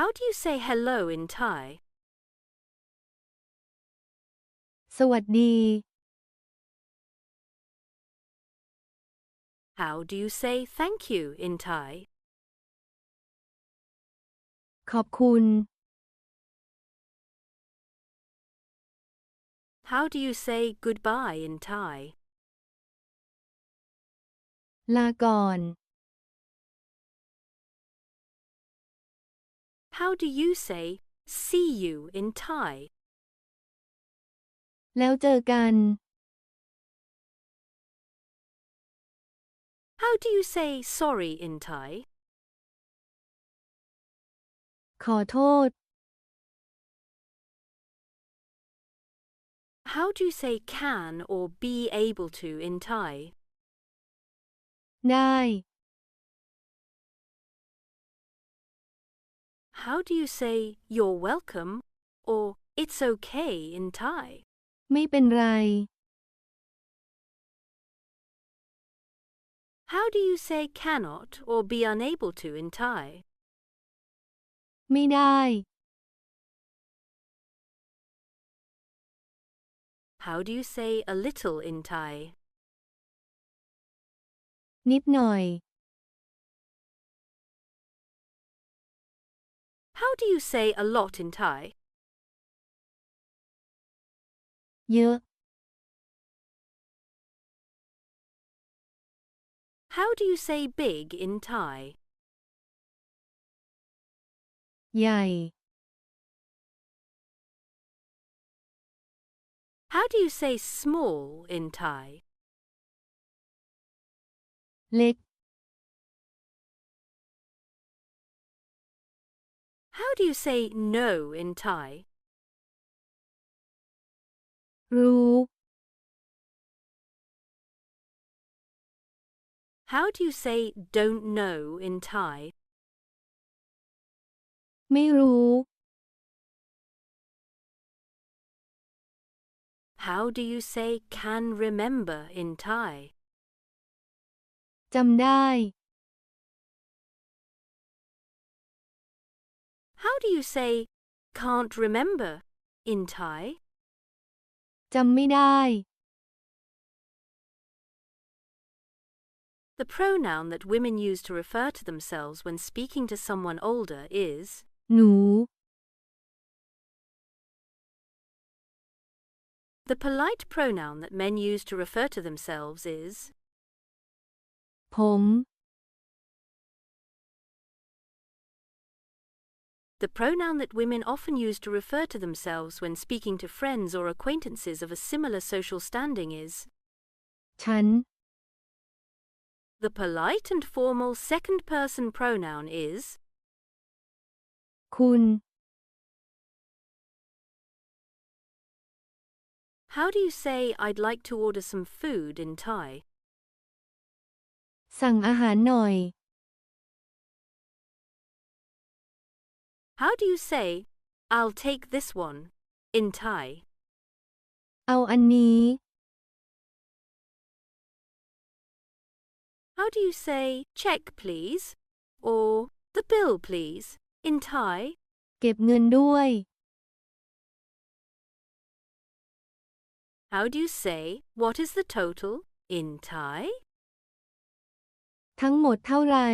How do you say hello in Thai? สวัสดี How do you say thank you in Thai? ขอบคุณ How do you say goodbye in Thai? ลาก่อน How do you say see you in Thai? แล้วเจอกัน How do you say sorry in Thai? ขอโทษ How do you say can or be able to in Thai? ได้ How do you say you're welcome or it's okay in Thai? ไม่เป็นไร How do you say cannot or be unable to in Thai? ไม่ได้ How do you say a little in Thai? นิดหน่อย How do you say a lot in Thai? เยอะ How do you say big in Thai? ใหญ่ How do you say small in Thai? เล็ก How do you say no in Thai? รู้ How do you say don't know in Thai? ไม่รู้ How do you say can remember in Thai? จำได้ How do you say can't remember in Thai? จำไม่ได้ The pronoun that women use to refer to themselves when speaking to someone older is หนู The polite pronoun that men use to refer to themselves is ผม The pronoun that women often use to refer to themselves when speaking to friends or acquaintances of a similar social standing is ฉัน The polite and formal second-person pronoun is คุณ How do you say I'd like to order some food in Thai? สั่งอาหารหน่อย How do you say I'll take this one in Thai? เอาอันนี้ How do you say check please or the bill please in Thai? เก็บเงินด้วย How do you say what is the total in Thai? ทั้งหมดเท่าไหร่